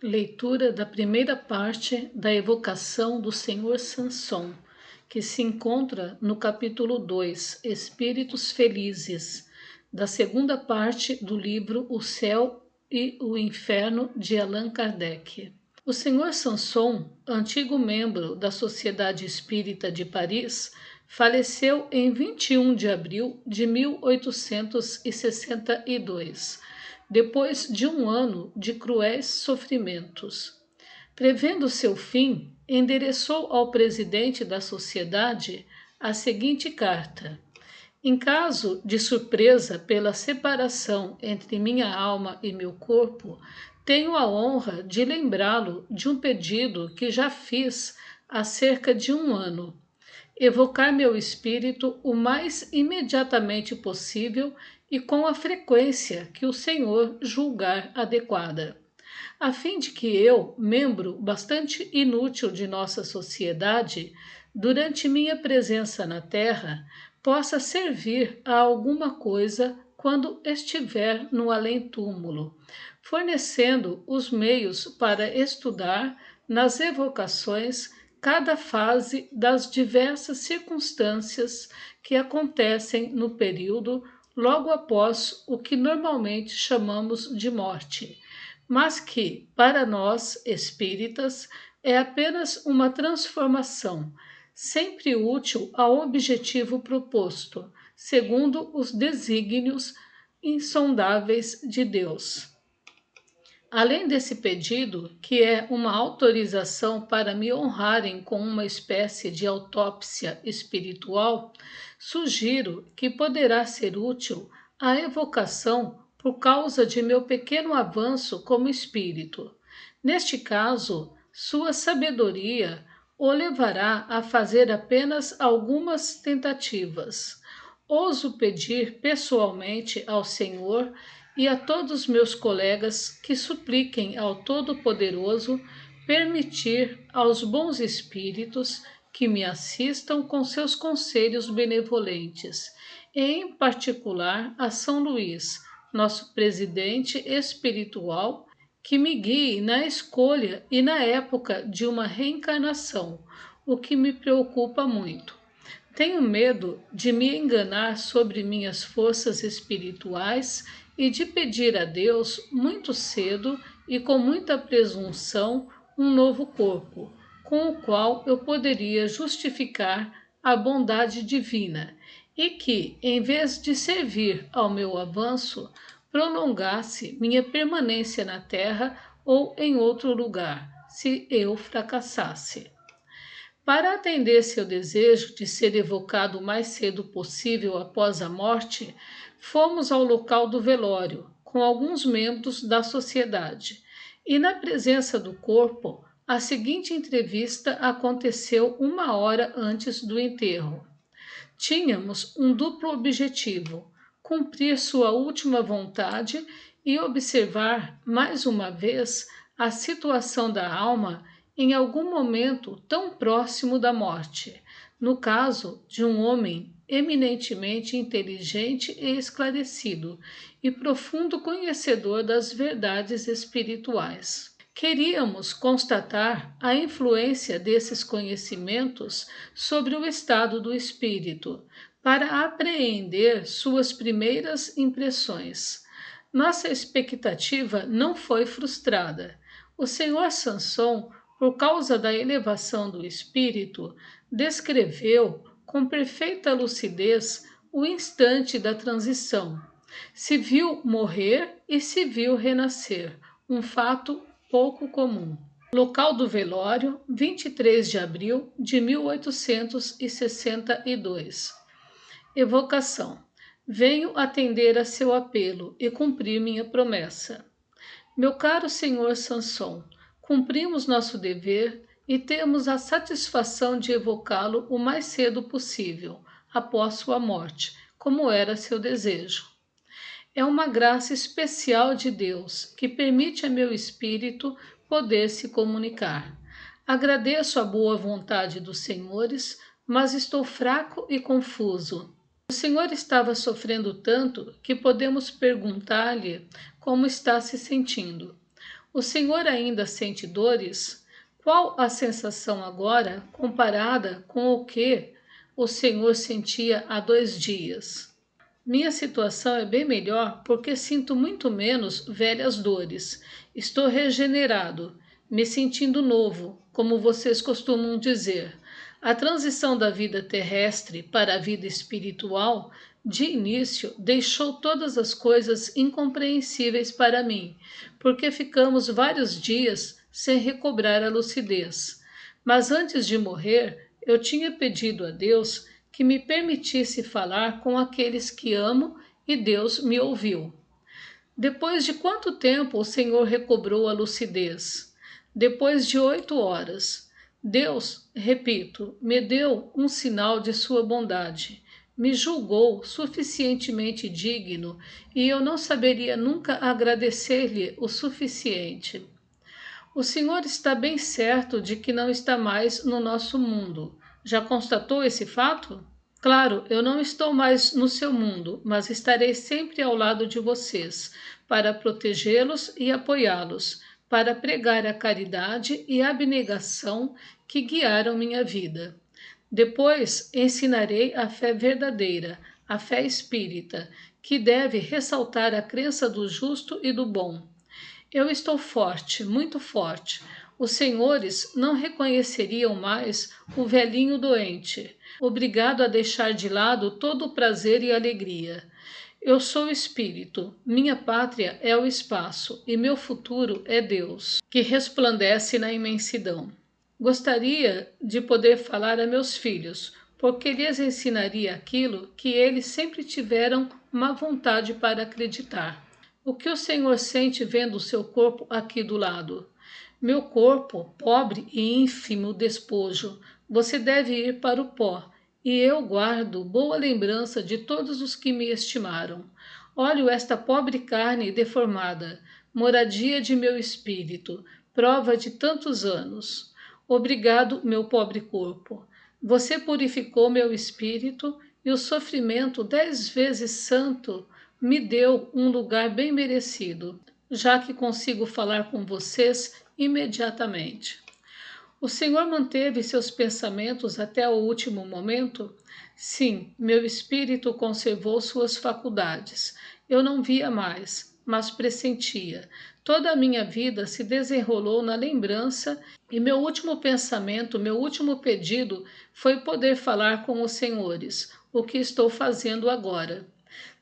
Leitura da primeira parte da evocação do Senhor Sansão, que se encontra no capítulo 2, Espíritos Felizes, da segunda parte do livro O Céu e o Inferno, de Allan Kardec. O Senhor Sansão, antigo membro da Sociedade Espírita de Paris, faleceu em 21 de abril de 1862, depois de um ano de cruéis sofrimentos. Prevendo seu fim, endereçou ao presidente da sociedade a seguinte carta: em caso de surpresa pela separação entre minha alma e meu corpo, tenho a honra de lembrá-lo de um pedido que já fiz há cerca de um ano. Evocar meu espírito o mais imediatamente possível e com a frequência que o Senhor julgar adequada, a fim de que eu, membro bastante inútil de nossa sociedade, durante minha presença na Terra, possa servir a alguma coisa quando estiver no além-túmulo, fornecendo os meios para estudar nas evocações cada fase das diversas circunstâncias que acontecem no período logo após o que normalmente chamamos de morte, mas que, para nós espíritas, é apenas uma transformação, sempre útil ao objetivo proposto, segundo os desígnios insondáveis de Deus. Além desse pedido, que é uma autorização para me honrarem com uma espécie de autópsia espiritual, sugiro que poderá ser útil a evocação por causa de meu pequeno avanço como espírito. Neste caso, sua sabedoria o levará a fazer apenas algumas tentativas. Ouso pedir pessoalmente ao Senhor e a todos meus colegas que supliquem ao Todo-Poderoso permitir aos bons espíritos que me assistam com seus conselhos benevolentes, e em particular a São Luís, nosso presidente espiritual, que me guie na escolha e na época de uma reencarnação, o que me preocupa muito. Tenho medo de me enganar sobre minhas forças espirituais e de pedir a Deus muito cedo e com muita presunção um novo corpo, com o qual eu poderia justificar a bondade divina e que, em vez de servir ao meu avanço, prolongasse minha permanência na Terra ou em outro lugar, se eu fracassasse. Para atender seu desejo de ser evocado o mais cedo possível após a morte, fomos ao local do velório, com alguns membros da sociedade, e na presença do corpo, a seguinte entrevista aconteceu 1 hora antes do enterro. Tínhamos um duplo objetivo: cumprir sua última vontade e observar, mais uma vez, a situação da alma em algum momento tão próximo da morte, no caso de um homem eminentemente inteligente e esclarecido e profundo conhecedor das verdades espirituais. Queríamos constatar a influência desses conhecimentos sobre o estado do espírito, para apreender suas primeiras impressões. Nossa expectativa não foi frustrada. O Senhor Sansão, por causa da elevação do espírito, descreveu com perfeita lucidez o instante da transição. Se viu morrer e se viu renascer, um fato pouco comum. Local do velório, 23 de abril de 1862. Evocação. Venho atender a seu apelo e cumprir minha promessa. Meu caro senhor Sansão, cumprimos nosso dever e temos a satisfação de evocá-lo o mais cedo possível, após sua morte, como era seu desejo. É uma graça especial de Deus que permite a meu espírito poder se comunicar. Agradeço a boa vontade dos senhores, mas estou fraco e confuso. O senhor estava sofrendo tanto que podemos perguntar-lhe como está se sentindo. O Senhor ainda sente dores? Qual a sensação agora comparada com o que o Senhor sentia há 2 dias? Minha situação é bem melhor porque sinto muito menos velhas dores. Estou regenerado, me sentindo novo, como vocês costumam dizer. A transição da vida terrestre para a vida espiritual, de início, deixou todas as coisas incompreensíveis para mim, porque ficamos vários dias sem recobrar a lucidez. Mas antes de morrer, eu tinha pedido a Deus que me permitisse falar com aqueles que amo e Deus me ouviu. Depois de quanto tempo o Senhor recobrou a lucidez? Depois de 8 horas. Deus, repito, me deu um sinal de sua bondade. Me julgou suficientemente digno e eu não saberia nunca agradecer-lhe o suficiente. O Senhor está bem certo de que não está mais no nosso mundo. Já constatou esse fato? Claro, eu não estou mais no seu mundo, mas estarei sempre ao lado de vocês, para protegê-los e apoiá-los, para pregar a caridade e a abnegação que guiaram minha vida. Depois ensinarei a fé verdadeira, a fé espírita, que deve ressaltar a crença do justo e do bom. Eu estou forte, muito forte. Os senhores não reconheceriam mais o velhinho doente, obrigado a deixar de lado todo o prazer e alegria. Eu sou espírito, minha pátria é o espaço e meu futuro é Deus, que resplandece na imensidão. Gostaria de poder falar a meus filhos, porque lhes ensinaria aquilo que eles sempre tiveram má vontade para acreditar. O que o Senhor sente vendo o seu corpo aqui do lado? Meu corpo, pobre e ínfimo despojo, você deve ir para o pó, e eu guardo boa lembrança de todos os que me estimaram. Olho esta pobre carne deformada, moradia de meu espírito, prova de tantos anos. Obrigado, meu pobre corpo. Você purificou meu espírito e o sofrimento 10 vezes santo me deu um lugar bem merecido, já que consigo falar com vocês imediatamente. O Senhor manteve seus pensamentos até o último momento? Sim, meu espírito conservou suas faculdades. Eu não via mais, mas pressentia. Toda a minha vida se desenrolou na lembrança e meu último pensamento, meu último pedido foi poder falar com os senhores, o que estou fazendo agora.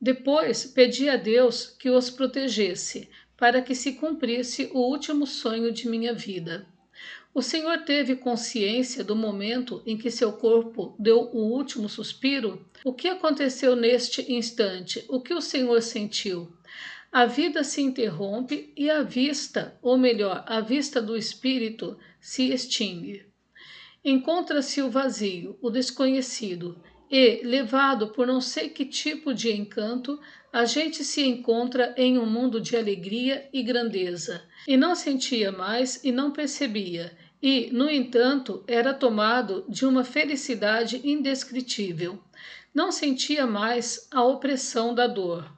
Depois pedi a Deus que os protegesse, para que se cumprisse o último sonho de minha vida. O Senhor teve consciência do momento em que seu corpo deu o último suspiro? O que aconteceu neste instante? O que o Senhor sentiu? A vida se interrompe e a vista, ou melhor, a vista do espírito, se extingue. Encontra-se o vazio, o desconhecido, e, levado por não sei que tipo de encanto, a gente se encontra em um mundo de alegria e grandeza. E não sentia mais e não percebia, e, no entanto, era tomado de uma felicidade indescritível. Não sentia mais a opressão da dor.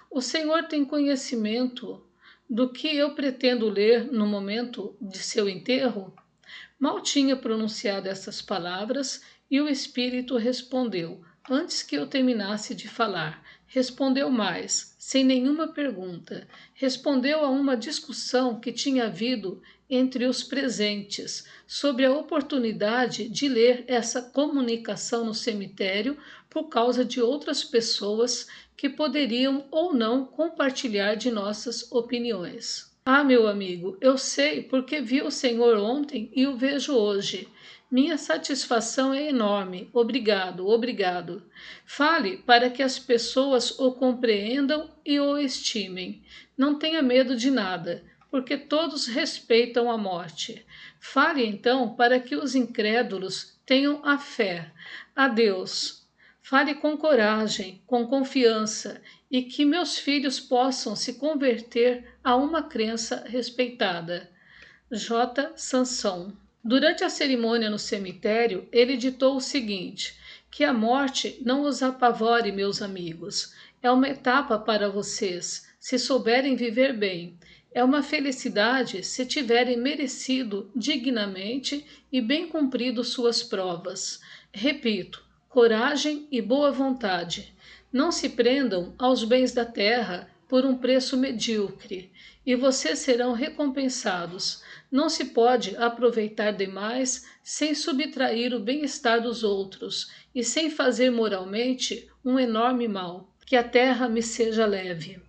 O Senhor tem conhecimento do que eu pretendo ler no momento de seu enterro? Mal tinha pronunciado essas palavras e o espírito respondeu, antes que eu terminasse de falar. Respondeu mais, sem nenhuma pergunta. Respondeu a uma discussão que tinha havido entre os presentes sobre a oportunidade de ler essa comunicação no cemitério por causa de outras pessoas que poderiam ou não compartilhar de nossas opiniões. Ah, meu amigo, eu sei porque vi o Senhor ontem e o vejo hoje. Minha satisfação é enorme. Obrigado, obrigado. Fale para que as pessoas o compreendam e o estimem. Não tenha medo de nada, porque todos respeitam a morte. Fale então para que os incrédulos tenham a fé. Adeus. Fale com coragem, com confiança, e que meus filhos possam se converter a uma crença respeitada. J. Sansão. Durante a cerimônia no cemitério, ele ditou o seguinte: que a morte não os apavore, meus amigos. É uma etapa para vocês, se souberem viver bem. É uma felicidade se tiverem merecido dignamente e bem cumprido suas provas. Repito, coragem e boa vontade. Não se prendam aos bens da terra por um preço medíocre, e vocês serão recompensados. Não se pode aproveitar demais sem subtrair o bem-estar dos outros e sem fazer moralmente um enorme mal. Que a terra me seja leve.